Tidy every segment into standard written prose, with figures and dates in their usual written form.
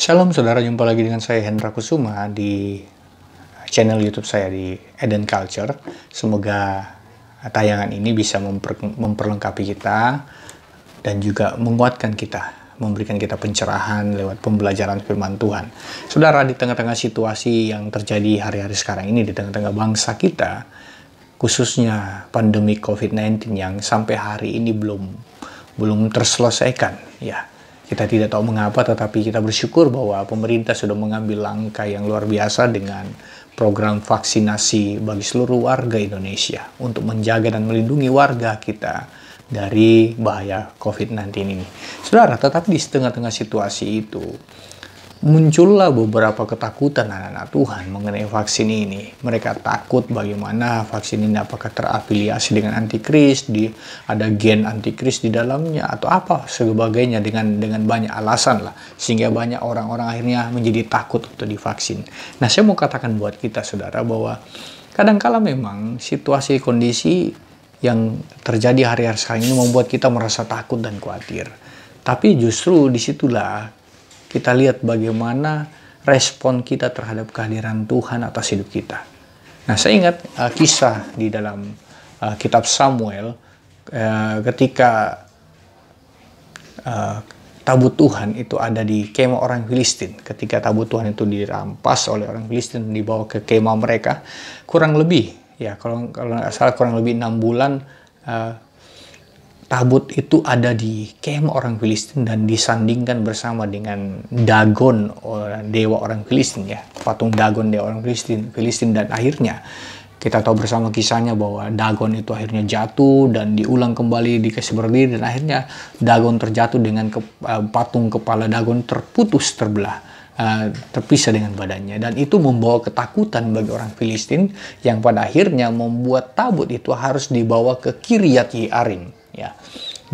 Shalom saudara, jumpa lagi dengan saya Hendra Kusuma di channel YouTube saya di Eden Culture. Semoga tayangan ini bisa memperlengkapi kita dan juga menguatkan kita, memberikan kita pencerahan lewat pembelajaran firman Tuhan. Saudara, di tengah-tengah situasi yang terjadi hari-hari sekarang ini, di tengah-tengah bangsa kita, khususnya pandemi COVID-19 yang sampai hari ini belum terselesaikan, ya. Kita tidak tahu mengapa, tetapi kita bersyukur bahwa pemerintah sudah mengambil langkah yang luar biasa dengan program vaksinasi bagi seluruh warga Indonesia untuk menjaga dan melindungi warga kita dari bahaya COVID-19 ini. Saudara, tetapi di tengah-tengah situasi itu, muncullah beberapa ketakutan anak-anak Tuhan mengenai vaksin ini. Mereka takut bagaimana vaksin ini apakah terafiliasi dengan antikris, ada gen antikris di dalamnya atau apa sebagainya dengan banyak alasan lah, sehingga banyak orang-orang akhirnya menjadi takut untuk divaksin. Nah, saya mau katakan buat kita saudara bahwa kadangkala memang situasi kondisi yang terjadi hari-hari sekarang ini membuat kita merasa takut dan khawatir. Tapi justru disitulah kita lihat bagaimana respon kita terhadap kehadiran Tuhan atas hidup kita. Nah, saya ingat kisah di dalam kitab Samuel ketika tabut Tuhan itu ada di kemah orang Filistin. Ketika tabut Tuhan itu dirampas oleh orang Filistin, dibawa ke kemah mereka, kurang lebih, ya kalau nggak salah kurang lebih 6 bulan tabut itu ada di kemah orang Filistin dan disandingkan bersama dengan Dagon, dewa orang Filistin, ya, patung Dagon dewa orang Filistin, dan akhirnya kita tahu bersama kisahnya bahwa Dagon itu akhirnya jatuh dan diulang kembali dikasih berdiri, dan akhirnya Dagon terjatuh dengan patung kepala Dagon terputus, terpisah dengan badannya, dan itu membawa ketakutan bagi orang Filistin yang pada akhirnya membuat tabut itu harus dibawa ke Kiryat Yearim. Ya,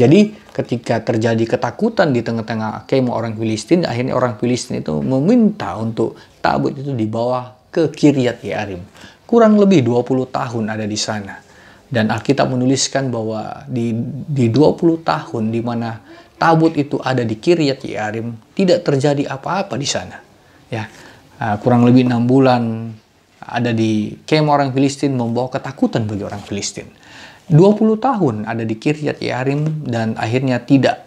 jadi ketika terjadi ketakutan di tengah-tengah kemah orang Filistin, akhirnya orang Filistin itu meminta untuk tabut itu dibawa ke Kiryat Yearim. Kurang lebih 20 tahun ada di sana. Dan Alkitab menuliskan bahwa di 20 tahun di mana tabut itu ada di Kiryat Yearim, tidak terjadi apa-apa di sana. Ya, kurang lebih 6 bulan ada di kemah orang Filistin membawa ketakutan bagi orang Filistin. 20 tahun ada di Kiryat Yearim dan akhirnya tidak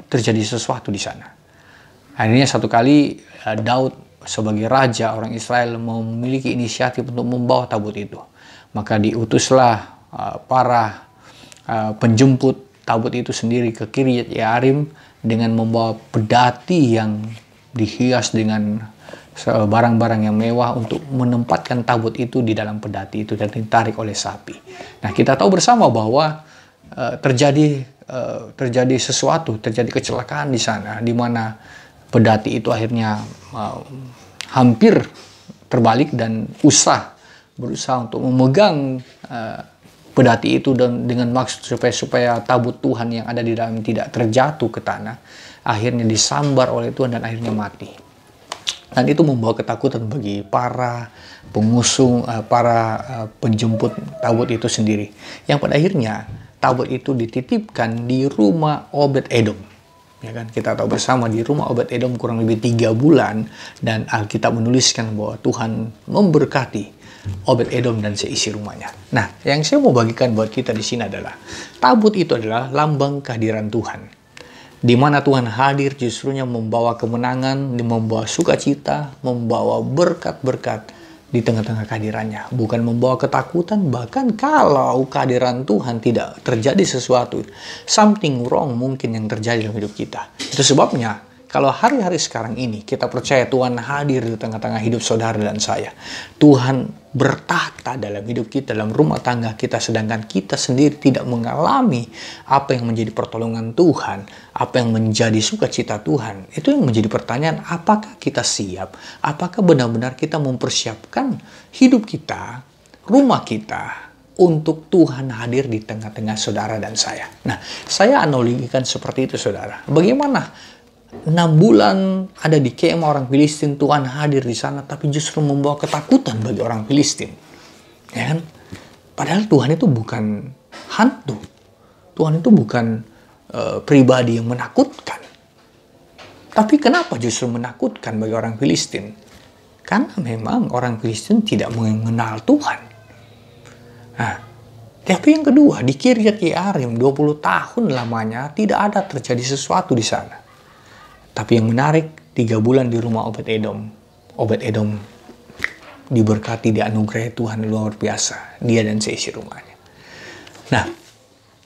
terjadi sesuatu di sana. Akhirnya satu kali Daud sebagai raja orang Israel memiliki inisiatif untuk membawa tabut itu. Maka diutuslah para penjemput tabut itu sendiri ke Kiryat Yearim dengan membawa pedati yang dihias dengan barang-barang yang mewah untuk menempatkan tabut itu di dalam pedati itu dan ditarik oleh sapi. Nah, kita tahu bersama bahwa terjadi sesuatu, terjadi kecelakaan di sana, di mana pedati itu akhirnya hampir terbalik dan berusaha untuk memegang pedati itu dan dengan maksud supaya tabut Tuhan yang ada di dalam tidak terjatuh ke tanah, akhirnya disambar oleh Tuhan dan akhirnya mati. Dan itu membawa ketakutan bagi para pengusung, para penjemput tabut itu sendiri. Yang pada akhirnya tabut itu dititipkan di rumah Obed-Edom. Ya kan? Kita tahu bersama di rumah Obed-Edom kurang lebih 3 bulan. Dan Alkitab menuliskan bahwa Tuhan memberkati Obed-Edom dan seisi rumahnya. Nah, yang saya mau bagikan buat kita di sini adalah tabut itu adalah lambang kehadiran Tuhan. Di mana Tuhan hadir justrunya membawa kemenangan, membawa sukacita, membawa berkat-berkat di tengah-tengah kehadirannya. Bukan membawa ketakutan, bahkan kalau kehadiran Tuhan tidak terjadi sesuatu, something wrong mungkin yang terjadi dalam hidup kita. Itu sebabnya, kalau hari-hari sekarang ini kita percaya Tuhan hadir di tengah-tengah hidup saudara dan saya. Tuhan bertahta dalam hidup kita, dalam rumah tangga kita, sedangkan kita sendiri tidak mengalami apa yang menjadi pertolongan Tuhan, apa yang menjadi sukacita Tuhan. Itu yang menjadi pertanyaan, apakah kita siap? Apakah benar-benar kita mempersiapkan hidup kita, rumah kita, untuk Tuhan hadir di tengah-tengah saudara dan saya? Nah, saya analogikan seperti itu saudara. Bagaimana 6 bulan ada di kemah orang Filistin, Tuhan hadir di sana, tapi justru membawa ketakutan bagi orang Filistin. Ya kan? Padahal Tuhan itu bukan hantu. Tuhan itu bukan pribadi yang menakutkan. Tapi kenapa justru menakutkan bagi orang Filistin? Karena memang orang Filistin tidak mengenal Tuhan. Nah, tapi yang kedua, di Kiryat Yearim 20 tahun lamanya tidak ada terjadi sesuatu di sana. Tapi yang menarik, 3 bulan di rumah Obed-Edom. Obed-Edom diberkati, dianugerahi Tuhan luar biasa. Dia dan seisi rumahnya. Nah,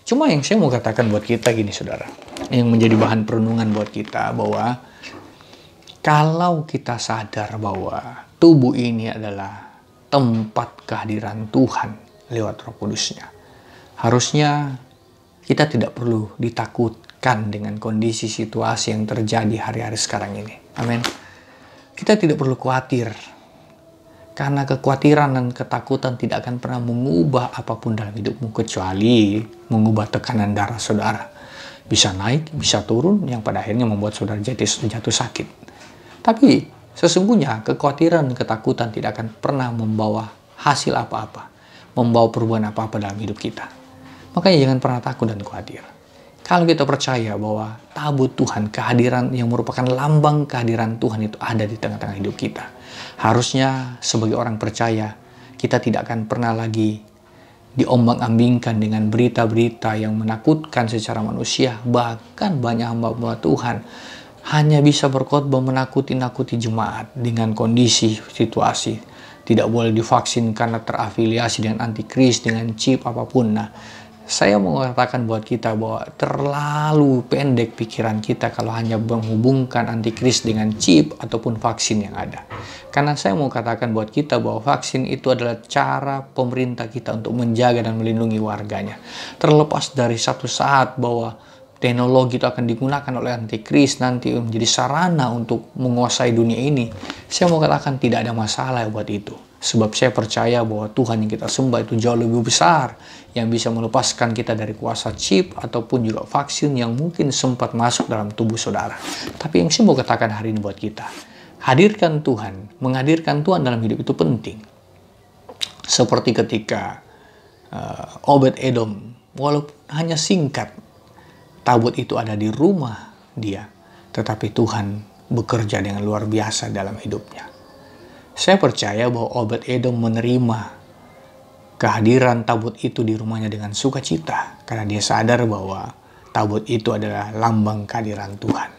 cuma yang saya mau katakan buat kita gini saudara. Yang menjadi bahan perenungan buat kita bahwa kalau kita sadar bahwa tubuh ini adalah tempat kehadiran Tuhan lewat Roh Kudusnya, harusnya kita tidak perlu ditakutkan dengan kondisi situasi yang terjadi hari-hari sekarang ini. Amin. Kita tidak perlu khawatir, karena kekhawatiran dan ketakutan tidak akan pernah mengubah apapun dalam hidupmu, kecuali mengubah tekanan darah saudara. Bisa naik, bisa turun, yang pada akhirnya membuat saudara jatuh sakit. Tapi sesungguhnya kekhawatiran dan ketakutan tidak akan pernah membawa hasil apa-apa, membawa perubahan apa-apa dalam hidup kita. Makanya jangan pernah takut dan khawatir. Kalau kita percaya bahwa tabut Tuhan, kehadiran yang merupakan lambang kehadiran Tuhan itu ada di tengah-tengah hidup kita, harusnya sebagai orang percaya, kita tidak akan pernah lagi diombang-ambingkan dengan berita-berita yang menakutkan secara manusia. Bahkan banyak hamba-hamba Tuhan hanya bisa berkhotbah menakuti-nakuti jemaat dengan kondisi situasi. Tidak boleh divaksin karena terafiliasi dengan antikris, dengan chip apapun. Nah, saya mau mengatakan buat kita bahwa terlalu pendek pikiran kita kalau hanya menghubungkan antikris dengan chip ataupun vaksin yang ada. Karena saya mau katakan buat kita bahwa vaksin itu adalah cara pemerintah kita untuk menjaga dan melindungi warganya. Terlepas dari satu saat bahwa teknologi itu akan digunakan oleh antikris nanti menjadi sarana untuk menguasai dunia ini, saya mau katakan tidak ada masalah buat itu. Sebab saya percaya bahwa Tuhan yang kita sembah itu jauh lebih besar, yang bisa melepaskan kita dari kuasa chip ataupun juga vaksin yang mungkin sempat masuk dalam tubuh saudara. Tapi yang saya mau katakan hari ini buat kita, hadirkan Tuhan, menghadirkan Tuhan dalam hidup itu penting. Seperti ketika Obed-Edom, walaupun hanya singkat, tabut itu ada di rumah dia, tetapi Tuhan bekerja dengan luar biasa dalam hidupnya. Saya percaya bahwa Obed-Edom menerima kehadiran tabut itu di rumahnya dengan sukacita, karena dia sadar bahwa tabut itu adalah lambang kehadiran Tuhan.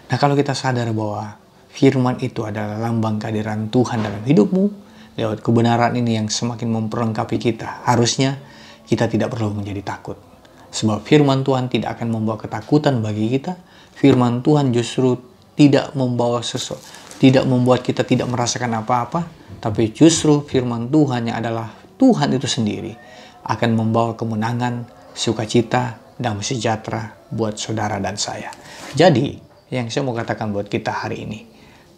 Nah, kalau kita sadar bahwa firman itu adalah lambang kehadiran Tuhan dalam hidupmu, lewat kebenaran ini yang semakin memperlengkapi kita, harusnya kita tidak perlu menjadi takut. Sebab firman Tuhan tidak akan membawa ketakutan bagi kita. Firman Tuhan justru tidak membawa tidak membuat kita tidak merasakan apa-apa, tapi justru firman Tuhan yang adalah Tuhan itu sendiri akan membawa kemenangan, sukacita, damai sejahtera buat saudara dan saya. Jadi, yang saya mau katakan buat kita hari ini,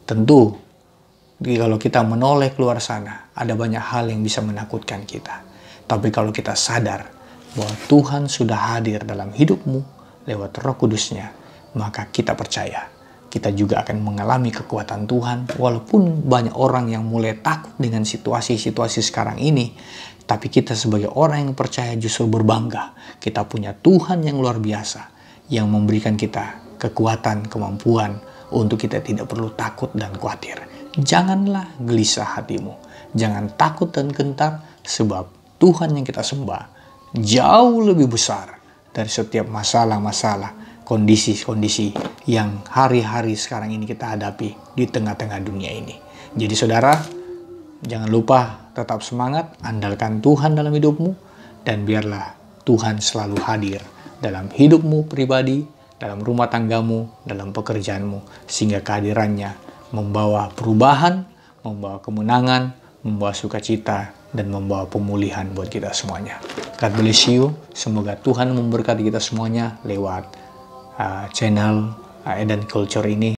tentu kalau kita menoleh keluar sana, ada banyak hal yang bisa menakutkan kita. Tapi kalau kita sadar bahwa Tuhan sudah hadir dalam hidupmu lewat Roh Kudusnya, maka kita percaya kita juga akan mengalami kekuatan Tuhan. Walaupun banyak orang yang mulai takut dengan situasi-situasi sekarang ini, tapi kita sebagai orang yang percaya justru berbangga. Kita punya Tuhan yang luar biasa, yang memberikan kita kekuatan, kemampuan untuk kita tidak perlu takut dan khawatir. Janganlah gelisah hatimu, jangan takut dan gentar, sebab Tuhan yang kita sembah jauh lebih besar dari setiap masalah-masalah, kondisi-kondisi yang hari-hari sekarang ini kita hadapi di tengah-tengah dunia ini. Jadi saudara, jangan lupa tetap semangat, andalkan Tuhan dalam hidupmu, dan biarlah Tuhan selalu hadir dalam hidupmu pribadi, dalam rumah tanggamu, dalam pekerjaanmu, sehingga kehadirannya membawa perubahan, membawa kemenangan, membawa sukacita, dan membawa pemulihan buat kita semuanya. God bless you. Semoga Tuhan memberkati kita semuanya lewat channel Eden Culture ini.